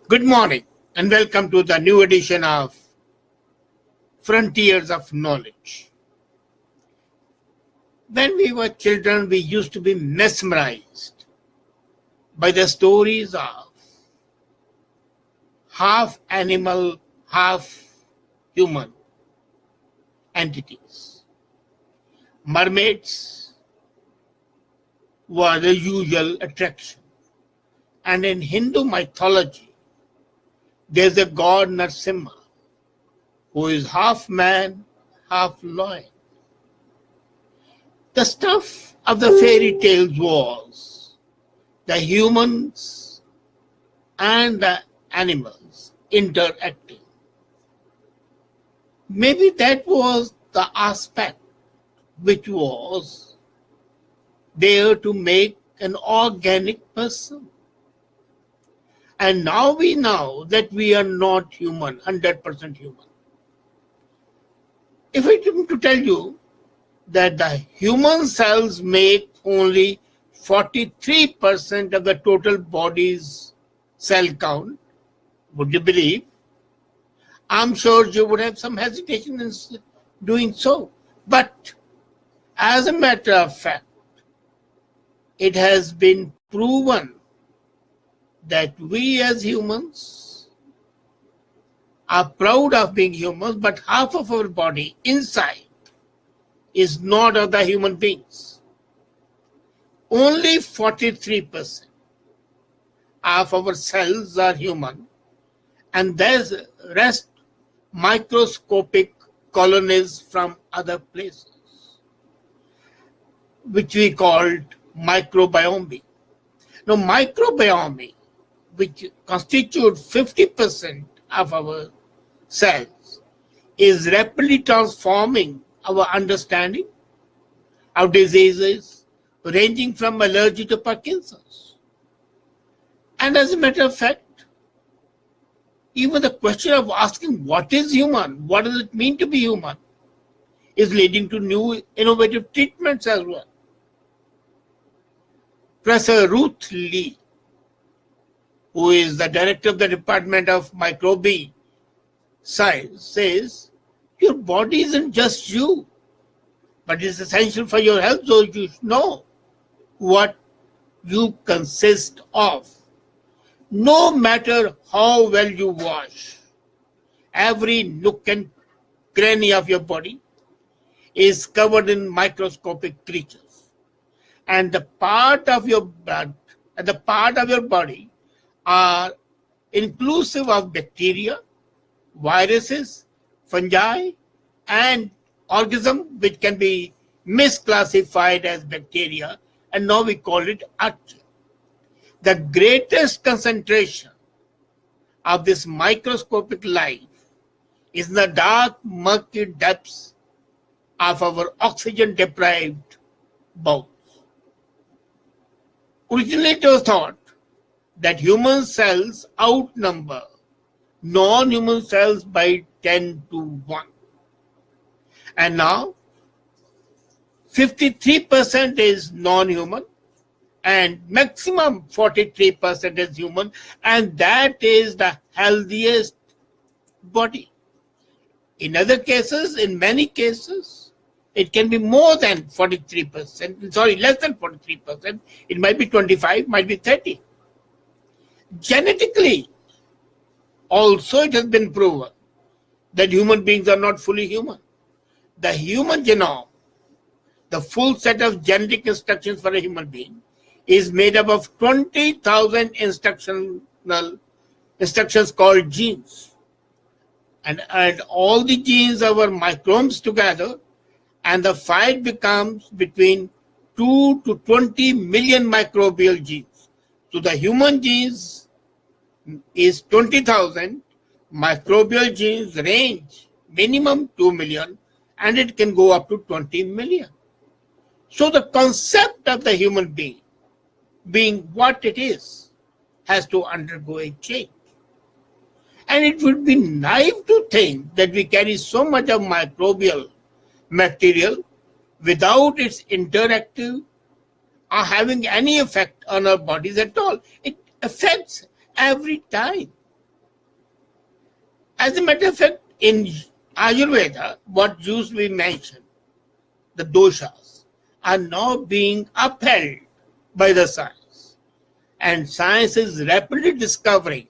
Good morning and welcome to the new edition of Frontiers of Knowledge. When we were children, we used to be mesmerized by the stories of half animal, half human entities. Mermaids were the usual attraction. And in Hindu mythology, there's a god Narsimha, who is half man, half lion. The stuff of the fairy tales was the humans and the animals interacting. Maybe that was the aspect which was there to make an organic person. And now we know that we are not human, 100% human. If I were to tell you that the human cells make only 43% of the total body's cell count, would you believe? I'm sure you would have some hesitation in doing so. But as a matter of fact, it has been proven that we as humans are proud of being humans, but half of our body inside is not of the human beings. Only 43% of our cells are human, and there's rest microscopic colonies from other places, which we called microbiome. Now, microbiome, which constitute 50% of our cells, is rapidly transforming our understanding of diseases ranging from allergy to Parkinson's. And as a matter of fact, even the question of asking what is human, what does it mean to be human, is leading to new innovative treatments as well. Professor Ruth Lee, who is the director of the Department of Microbiology Science, says, your body isn't just you, but it's essential for your health, so you know what you consist of. No matter how well you wash, every nook and cranny of your body is covered in microscopic creatures. And the part of your blood and the part of your body are inclusive of bacteria, viruses, fungi, and organisms which can be misclassified as bacteria, and now we call it archaea. The greatest concentration of this microscopic life is in the dark, murky depths of our oxygen-deprived bones. Originally, it was thought that human cells outnumber non-human cells by 10 to 1. And now, 53% is non-human and maximum 43% is human, and that is the healthiest body. In other cases, in many cases, it can be more than 43%, less than 43%, it might be 25, might be 30. Genetically, also it has been proven that human beings are not fully human. The human genome, the full set of genetic instructions for a human being, is made up of 20,000 instructions called genes. And add all the genes of our microbes together, and the fight becomes between 2 to 20 million microbial genes. So the human genes is 20,000, microbial genes range minimum 2 million, and it can go up to 20 million. So the concept of the human being what it is, has to undergo a change. And it would be naive to think that we carry so much of microbial material without its interactive or having any effect on our bodies at all. It affects every time. As a matter of fact, in Ayurveda, what used to be mentioned, the doshas, are now being upheld by the science. And science is rapidly discovering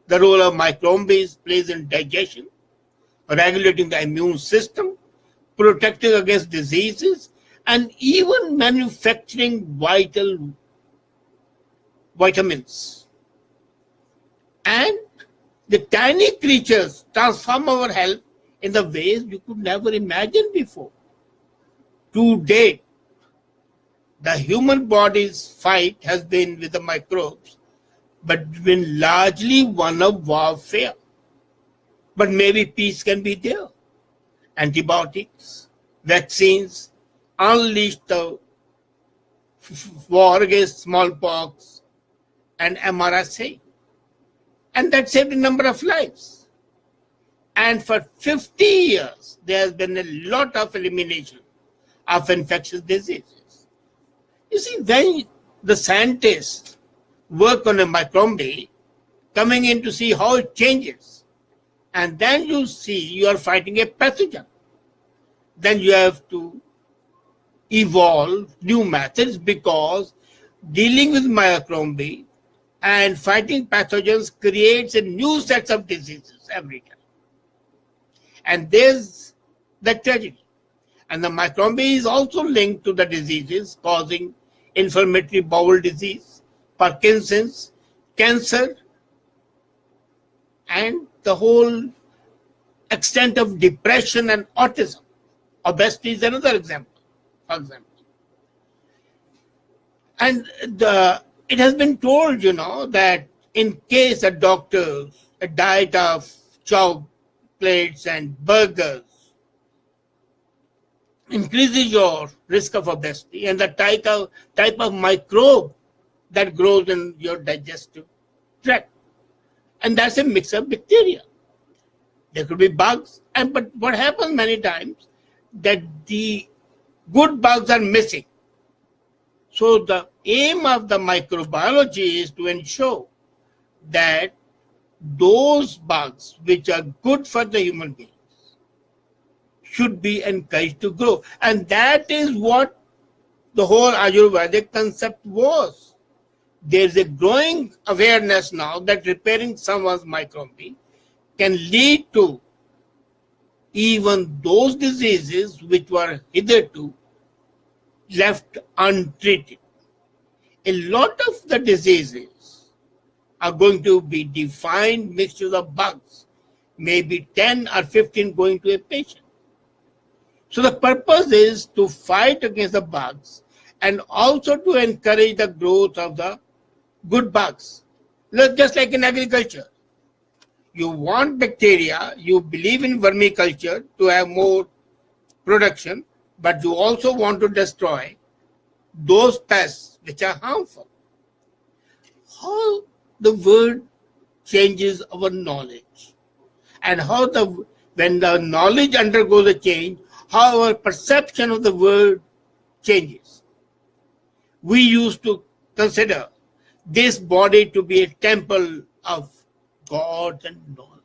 the role of microbes plays in digestion, regulating the immune system, protecting against diseases, and even manufacturing vital vitamins. And the tiny creatures transform our health in the ways you could never imagine before. To date, the human body's fight has been with the microbes, but been largely one of warfare. But maybe peace can be there. Antibiotics, vaccines, unleashed the war against smallpox and MRSA. And that saved a number of lives. And for 50 years, there has been a lot of elimination of infectious diseases. You see, when the scientists work on a microbe, coming in to see how it changes, and then you see you are fighting a pathogen, then you have to evolve new methods, because dealing with microbe and fighting pathogens creates a new set of diseases every time. And there's the tragedy. And the microbe is also linked to the diseases causing inflammatory bowel disease, Parkinson's, cancer, and the whole extent of depression and autism. Obesity is another example, for example. And it has been told, that in case a diet of chocolates and burgers increases your risk of obesity, and the type of microbe that grows in your digestive tract. And that's a mix of bacteria. There could be bugs, but what happens many times that the good bugs are missing. So the aim of the microbiology is to ensure that those bugs which are good for the human beings should be encouraged to grow. And that is what the whole Ayurvedic concept was. There's a growing awareness now that repairing someone's microbe can lead to even those diseases which were hitherto left untreated. A lot of the diseases are going to be defined mixtures of bugs, maybe 10 or 15 going to a patient. So the purpose is to fight against the bugs and also to encourage the growth of the good bugs. Just like in agriculture. You want bacteria, you believe in vermiculture to have more production, but you also want to destroy those pests which are harmful. How the word changes our knowledge, and how when the knowledge undergoes a change, how our perception of the word changes. We used to consider this body to be a temple of God and knowledge.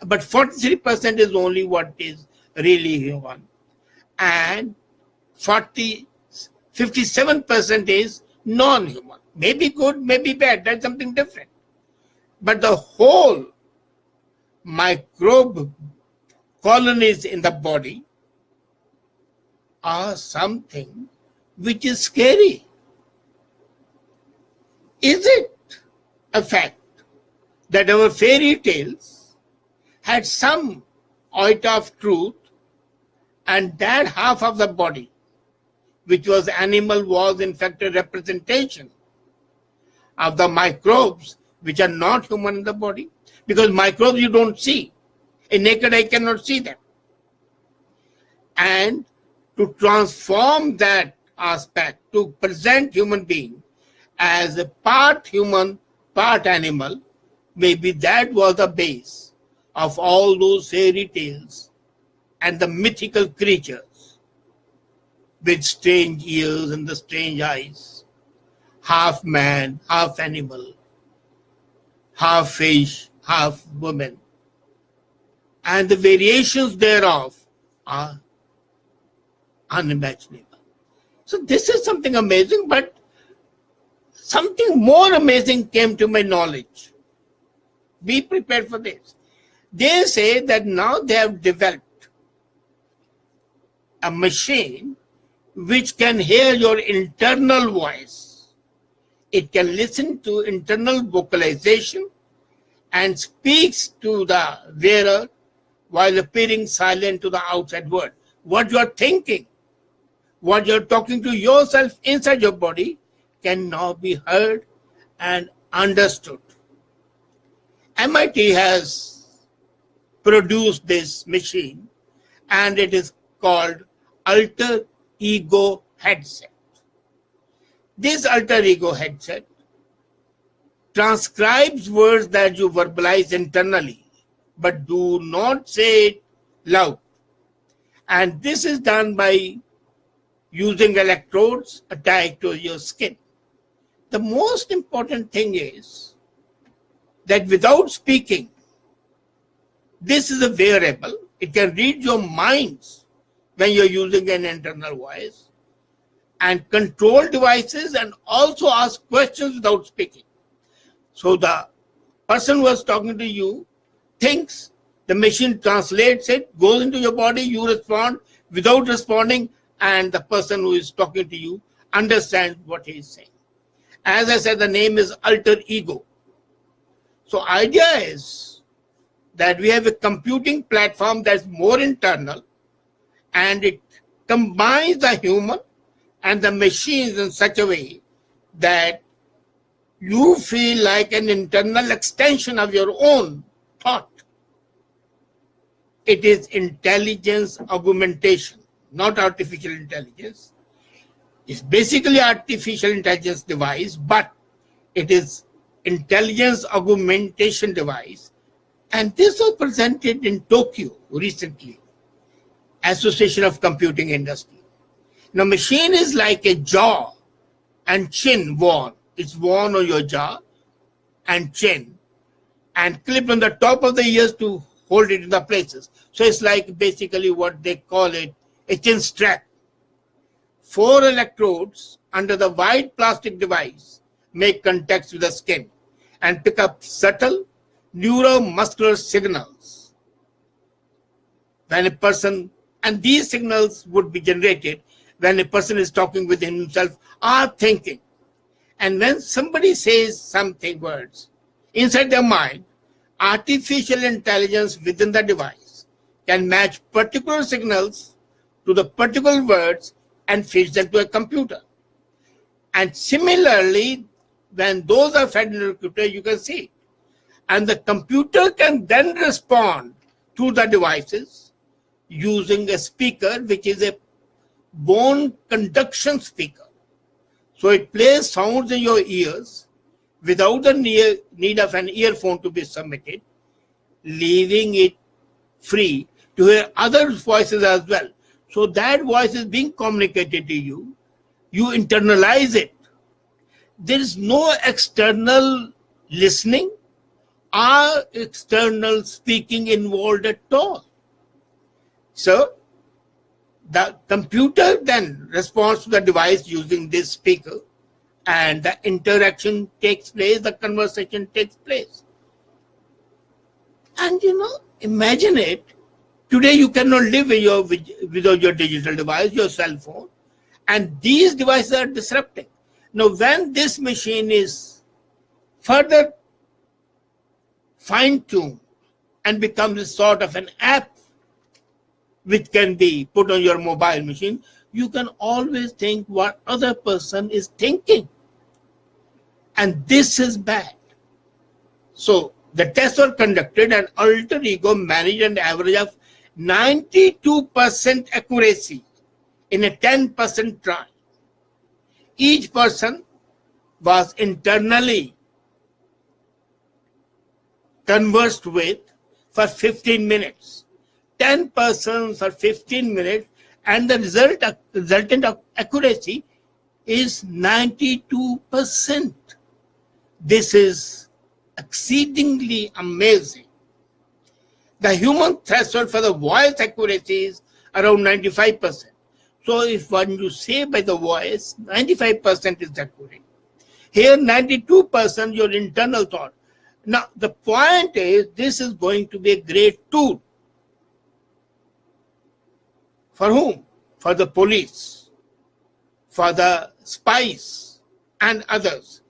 But 43% is only what is really human. And 57% is non-human. Maybe good, maybe bad. That's something different. But the whole microbe colonies in the body are something which is scary. Is it a fact that our fairy tales had some iota of truth, and that half of the body, which was animal, was in fact a representation of the microbes which are not human in the body? Because microbes you don't see. A naked eye cannot see them. And to transform that aspect, to present human being as a part human, part animal, maybe that was the base of all those fairy tales and the mythical creatures with strange ears and the strange eyes, half man, half animal, half fish, half woman. and the variations thereof are unimaginable. So this is something amazing, but something more amazing came to my knowledge. Be prepared for this. They say that now they have developed a machine which can hear your internal voice. It can listen to internal vocalization and speaks to the wearer while appearing silent to the outside world. What you are thinking, what you are talking to yourself inside your body can now be heard and understood. MIT has produced this machine, and it is called alter ego headset. This alter ego headset transcribes words that you verbalize internally, but do not say it loud. And this is done by using electrodes attached to your skin. The most important thing is that without speaking, this is a wearable. It can read your minds when you're using an internal voice and control devices and also ask questions without speaking. So the person who is talking to you thinks, the machine translates it, goes into your body, you respond without responding, and the person who is talking to you understands what he is saying. As I said, the name is alter ego. So idea is that we have a computing platform that's more internal, and it combines the human and the machines in such a way that you feel like an internal extension of your own thought. It is intelligence augmentation, not artificial intelligence. It's basically artificial intelligence device, but it is intelligence augmentation device. And this was presented in Tokyo recently, Association of Computing Industry. Now, machine is like a jaw and chin worn. It's worn on your jaw and chin and clipped on the top of the ears to hold it in the places. So it's like basically what they call it, a chin strap. 4 electrodes under the white plastic device make contact with the skin and pick up subtle neuromuscular signals. When a person, and these signals would be generated when a person is talking with himself or thinking. And when somebody says something, words, inside their mind, artificial intelligence within the device can match particular signals to the particular words and feeds them to a computer. And similarly, when those are fed in a computer, you can see it. And the computer can then respond to the devices using a speaker, which is a bone conduction speaker. So it plays sounds in your ears without the need of an earphone to be submitted, leaving it free to hear other voices as well. So that voice is being communicated to you. You internalize it. There is no external listening or external speaking involved at all. So the computer then responds to the device using this speaker, and the interaction takes place, the conversation takes place. And imagine it. Today you cannot live without your digital device, your cell phone, and these devices are disrupting. Now, when this machine is further fine-tuned and becomes a sort of an app which can be put on your mobile machine, you can always think what other person is thinking. And this is bad. So the tests were conducted, and alter ego managed an average of 92% accuracy in a 10% trial. Each person was internally conversed with for 15 minutes. 10 persons for 15 minutes, and the resultant accuracy is 92%. This is exceedingly amazing. The human threshold for the voice accuracy is around 95%. So if when you say by the voice, 95% is accurate. Here 92% your internal thought. Now the point is, this is going to be a great tool. For whom? For the police, for the spies and others.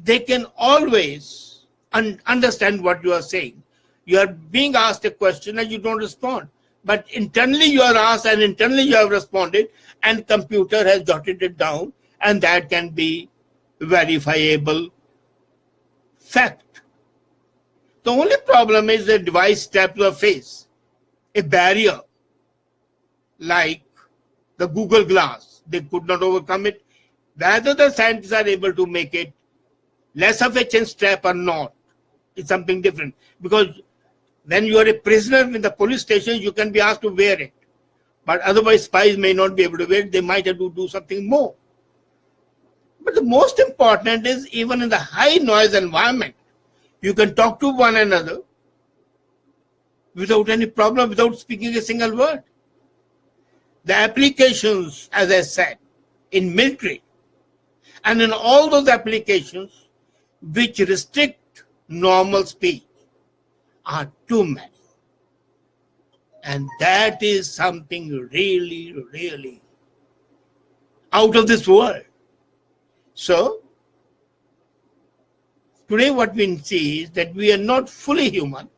They can always understand what you are saying. You are being asked a question and you don't respond. But internally you are asked and internally you have responded, and computer has jotted it down, and that can be verifiable fact. The only problem is the device tapped your face, a barrier like the Google Glass. They could not overcome it. Whether the scientists are able to make it less of a chin strap or not, it's something different. Because when you are a prisoner in the police station, you can be asked to wear it. But otherwise, spies may not be able to wear it. They might have to do something more. But the most important is, even in the high noise environment, you can talk to one another without any problem, without speaking a single word. The applications, as I said, in military, and in all those applications which restrict normal speech, are too many. And that is something really, really out of this world. So, today what we see is that we are not fully human.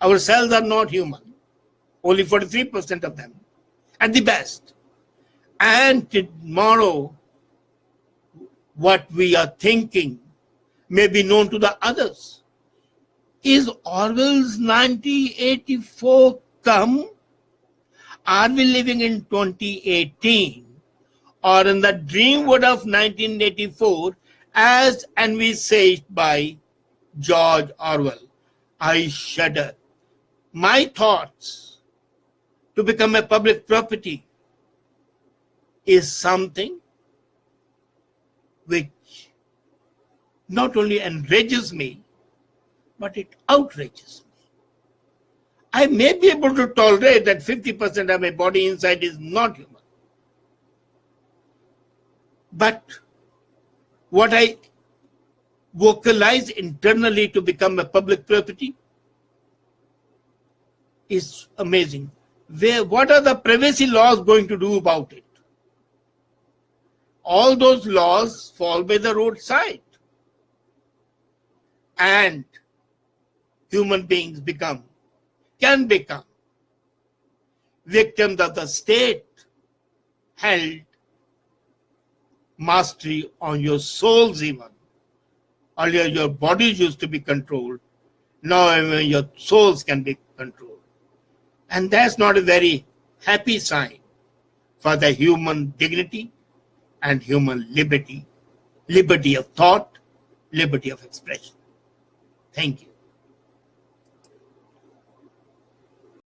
Our cells are not human. Only 43% of them, at the best. And tomorrow, what we are thinking may be known to the others. Is Orwell's 1984 come? Are we living in 2018 or in the dream world of 1984 as envisaged by George Orwell? I shudder. My thoughts to become a public property is something which not only enrages me, but it outrages me. I may be able to tolerate that 50% of my body inside is not human. But what I vocalize internally to become a public property is amazing. What are the privacy laws going to do about it? All those laws fall by the roadside. And human beings can become victims of the state held mastery on your souls even. Earlier your bodies used to be controlled. Now even your souls can be controlled. And that's not a very happy sign for the human dignity and human liberty, liberty of thought, liberty of expression. Thank you.